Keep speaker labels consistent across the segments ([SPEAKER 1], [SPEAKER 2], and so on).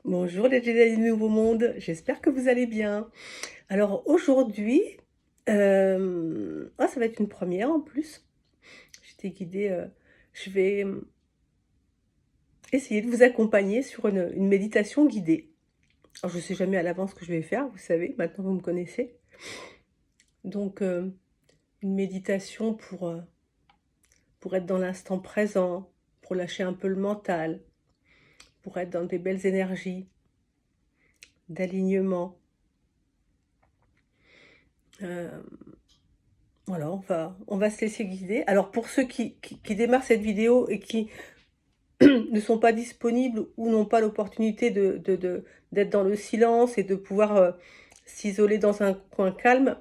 [SPEAKER 1] Bonjour les Jedi du Nouveau Monde, j'espère que vous allez bien. Alors aujourd'hui, ça va être une première en plus. J'étais guidée, je vais essayer de vous accompagner sur une méditation guidée. Alors je ne sais jamais à l'avance ce que je vais faire, vous savez, maintenant vous me connaissez. Donc une méditation pour être dans l'instant présent, pour lâcher un peu le mental, pour être dans des belles énergies, d'alignement. Euh, Voilà, on va se laisser guider. Alors pour ceux qui démarrent cette vidéo et qui ne sont pas disponibles ou n'ont pas l'opportunité d'être dans le silence et de pouvoir s'isoler dans un coin calme,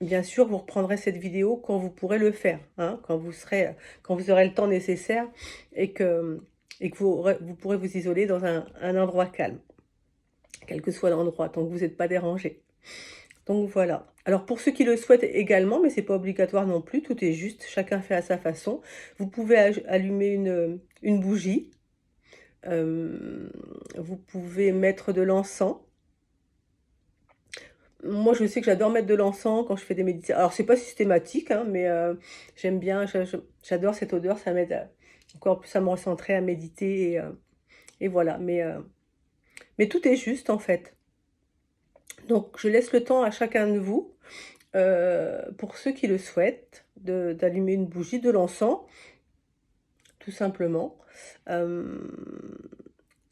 [SPEAKER 1] bien sûr, vous reprendrez cette vidéo quand vous pourrez le faire, hein, quand vous aurez le temps nécessaire et que vous pourrez vous isoler dans un endroit calme, quel que soit l'endroit, tant que vous n'êtes pas dérangé. Donc voilà. Alors pour ceux qui le souhaitent également, mais c'est pas obligatoire non plus, tout est juste, chacun fait à sa façon. Vous pouvez allumer une bougie, vous pouvez mettre de l'encens. Moi je sais que j'adore mettre de l'encens quand je fais des méditations. Alors c'est pas systématique, hein, mais j'aime bien, j'adore cette odeur, ça m'aide encore plus à me recentrer, à méditer et voilà. Mais tout est juste en fait. Donc je laisse le temps à chacun de vous. Pour ceux qui le souhaitent, d'allumer une bougie, de l'encens, tout simplement.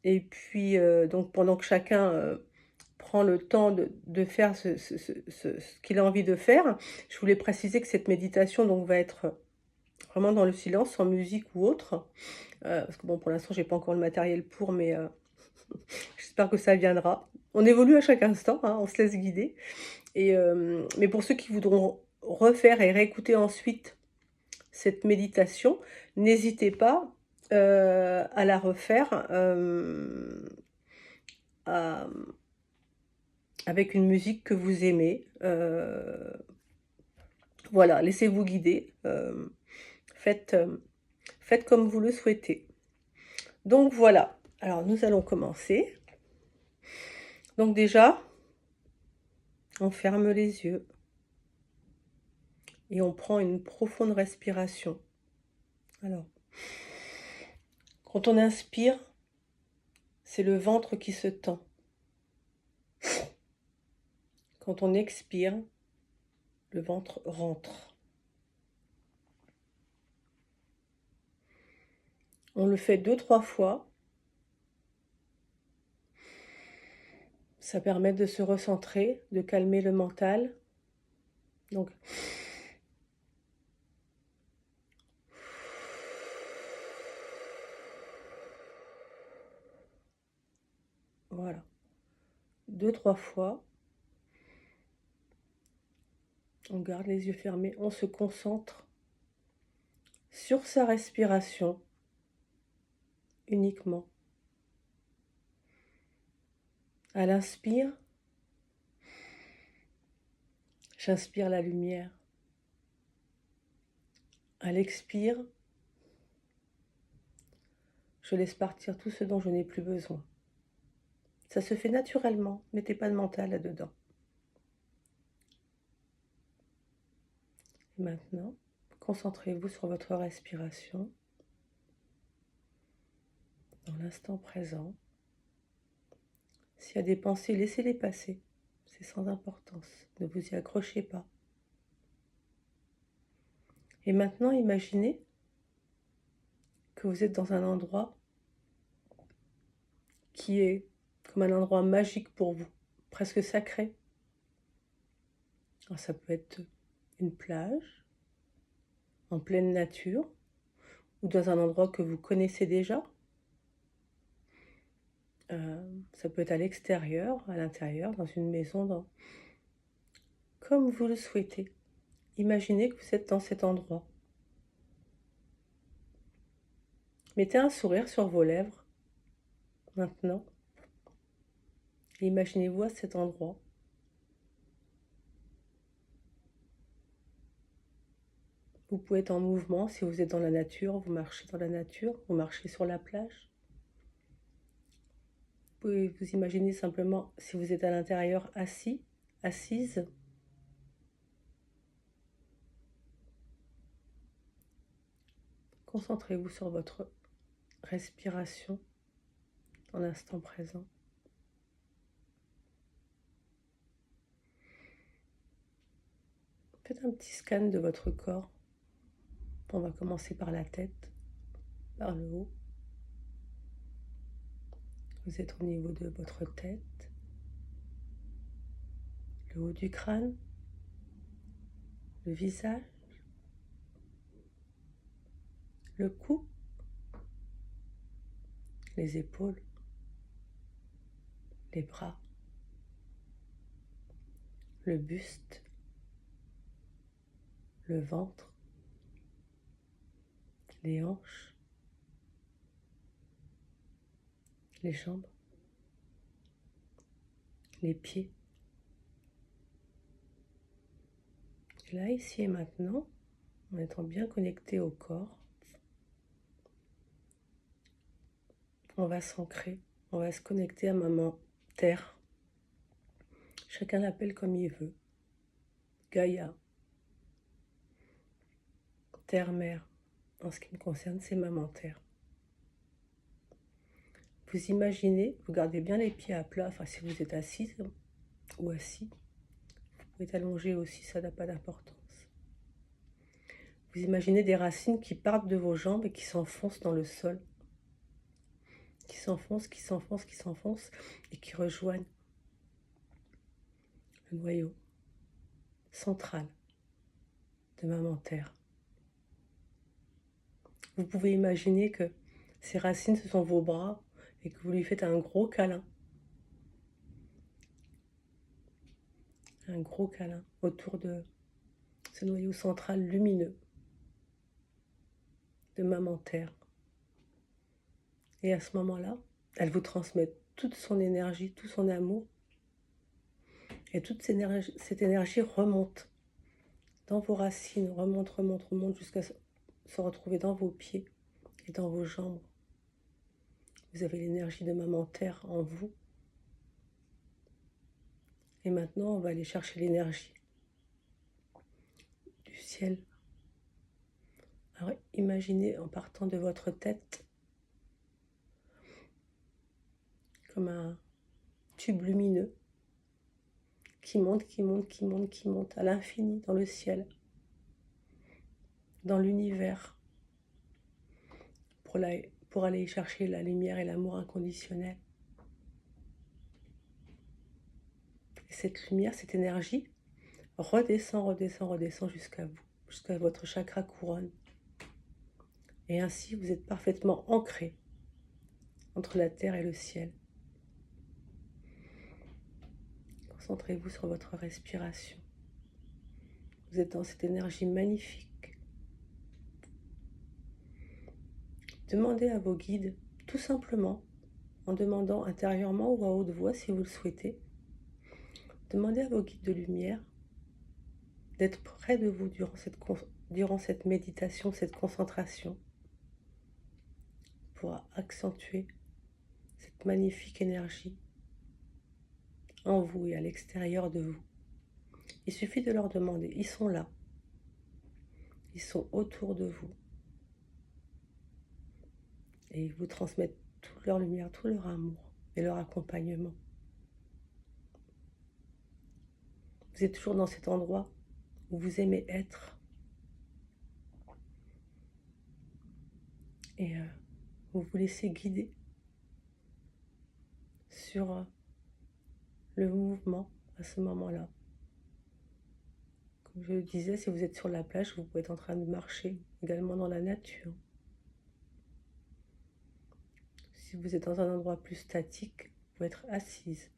[SPEAKER 1] Et puis, donc pendant que chacun prend le temps de faire ce qu'il a envie de faire, je voulais préciser que cette méditation donc, va être vraiment dans le silence, sans musique ou autre. Parce que bon, pour l'instant, j'ai pas encore le matériel pour, mais j'espère que ça viendra. On évolue à chaque instant, hein, on se laisse guider. Mais pour ceux qui voudront refaire et réécouter ensuite cette méditation, n'hésitez pas à la refaire à- avec une musique que vous aimez. Voilà, laissez-vous guider. Faites, faites comme vous le souhaitez. Donc voilà, alors nous allons commencer. Donc déjà, on ferme les yeux et on prend une profonde respiration. Alors, quand on inspire, c'est le ventre qui se tend. Quand on expire, le ventre rentre. On le fait 2-3 fois. Ça permet de se recentrer, de calmer le mental. Donc, voilà. 2-3 fois. On garde les yeux fermés. On se concentre sur sa respiration uniquement. À l'inspire, j'inspire la lumière. À l'expire, je laisse partir tout ce dont je n'ai plus besoin. Ça se fait naturellement, mettez pas de mental là-dedans. Maintenant, concentrez-vous sur votre respiration, dans l'instant présent. S'il y a des pensées, laissez-les passer. C'est sans importance. Ne vous y accrochez pas. Et maintenant, imaginez que vous êtes dans un endroit qui est comme un endroit magique pour vous, presque sacré. Alors, ça peut être une plage, en pleine nature, ou dans un endroit que vous connaissez déjà. Ça peut être à l'extérieur, à l'intérieur, dans une maison, comme vous le souhaitez. Imaginez que vous êtes dans cet endroit. Mettez un sourire sur vos lèvres, maintenant, et imaginez-vous à cet endroit. Vous pouvez être en mouvement, si vous êtes dans la nature, vous marchez dans la nature, vous marchez sur la plage. pouvez vous imaginer simplement, si vous êtes à l'intérieur, assis, assise. Concentrez-vous sur votre respiration dans l'instant présent. Faites un petit scan de votre corps. On va commencer par la tête, par le haut. Vous êtes au niveau de votre tête, le haut du crâne, le visage, le cou, les épaules, les bras, le buste, le ventre, les hanches, les jambes, les pieds. Et là, ici et maintenant, en étant bien connecté au corps, on va s'ancrer, on va se connecter à Maman Terre. Chacun l'appelle comme il veut. Gaïa, Terre-Mère. En ce qui me concerne, c'est Maman Terre. Vous imaginez, vous gardez bien les pieds à plat, enfin si vous êtes assise ou assis. Vous pouvez être allongé aussi, ça n'a pas d'importance. Vous imaginez des racines qui partent de vos jambes et qui s'enfoncent dans le sol. Qui s'enfoncent, qui s'enfoncent, qui s'enfoncent et qui rejoignent le noyau central de Maman Terre. Vous pouvez imaginer que ces racines, ce sont vos bras et que vous lui faites un gros câlin. Un gros câlin autour de ce noyau central lumineux de Maman Terre. Et à ce moment-là, elle vous transmet toute son énergie, tout son amour. Et toute cette énergie remonte dans vos racines, remonte jusqu'à se retrouver dans vos pieds et dans vos jambes. Vous avez l'énergie de Maman Terre en vous. Et maintenant, on va aller chercher l'énergie du ciel. Alors, imaginez en partant de votre tête comme un tube lumineux qui monte, qui monte, qui monte, qui monte à l'infini dans le ciel, dans l'univers, pour aller chercher la lumière et l'amour inconditionnel. Et cette lumière, cette énergie redescend, redescend, redescend jusqu'à vous, jusqu'à votre chakra couronne. Et ainsi, vous êtes parfaitement ancré entre la terre et le ciel. Concentrez-vous sur votre respiration. Vous êtes dans cette énergie magnifique. Demandez à vos guides, tout simplement, en demandant intérieurement ou à haute voix si vous le souhaitez, demandez à vos guides de lumière d'être près de vous durant cette méditation, cette concentration, pour accentuer cette magnifique énergie en vous et à l'extérieur de vous. Il suffit de leur demander, ils sont là, ils sont autour de vous. Et ils vous transmettent toute leur lumière, tout leur amour et leur accompagnement. Vous êtes toujours dans cet endroit où vous aimez être. Et vous vous laissez guider sur le mouvement à ce moment-là. Comme je le disais, si vous êtes sur la plage, vous pouvez être en train de marcher également dans la nature. Si vous êtes dans un endroit plus statique, vous pouvez être assise,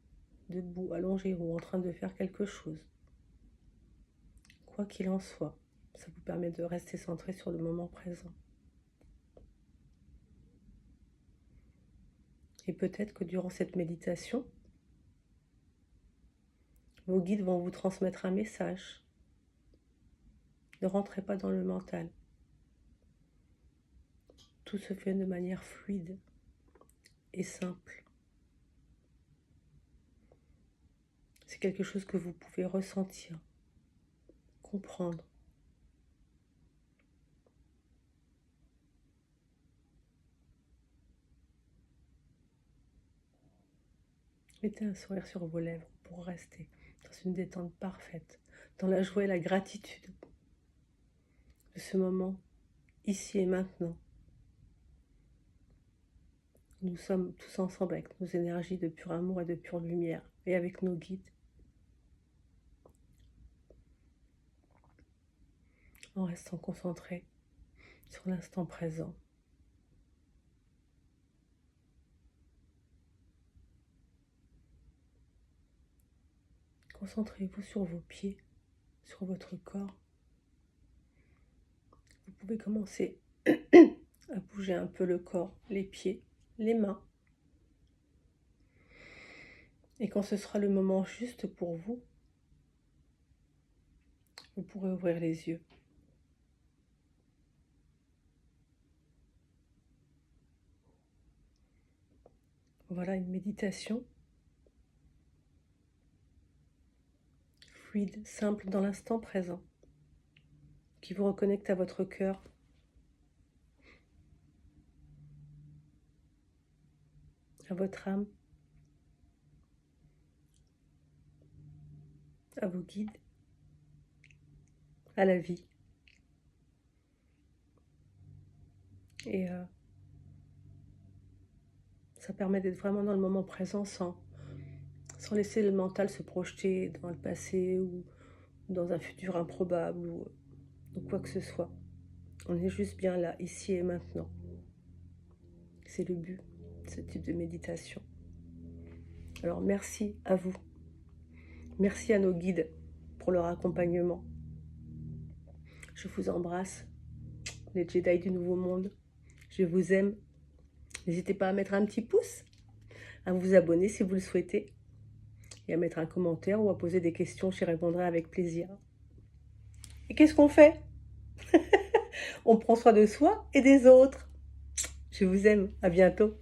[SPEAKER 1] debout, allongée ou en train de faire quelque chose. Quoi qu'il en soit, ça vous permet de rester centré sur le moment présent. Et peut-être que durant cette méditation, vos guides vont vous transmettre un message. Ne rentrez pas dans le mental. Tout se fait de manière fluide et simple. C'est quelque chose que vous pouvez ressentir, comprendre. Mettez un sourire sur vos lèvres pour rester dans une détente parfaite, dans la joie et la gratitude de ce moment, ici et maintenant. Nous sommes tous ensemble avec nos énergies de pur amour et de pure lumière, et avec nos guides, en restant concentré sur l'instant présent. Concentrez-vous sur vos pieds, sur votre corps. Vous pouvez commencer à bouger un peu le corps, les pieds, les mains. Et quand ce sera le moment juste pour vous, vous pourrez ouvrir les yeux. Voilà une méditation fluide, simple dans l'instant présent, qui vous reconnecte à votre cœur, à votre âme, à vos guides, à la vie. Et ça permet d'être vraiment dans le moment présent sans laisser le mental se projeter dans le passé ou dans un futur improbable ou quoi que ce soit. On est juste bien là, ici et maintenant. C'est le but de ce type de méditation. Alors merci à vous. Merci à nos guides pour leur accompagnement. Je vous embrasse, les Jedi du Nouveau Monde. Je vous aime. N'hésitez pas à mettre un petit pouce, à vous abonner si vous le souhaitez, et à mettre un commentaire ou à poser des questions, j'y répondrai avec plaisir. Et qu'est-ce qu'on fait? On prend soin de soi et des autres. Je vous aime, à bientôt.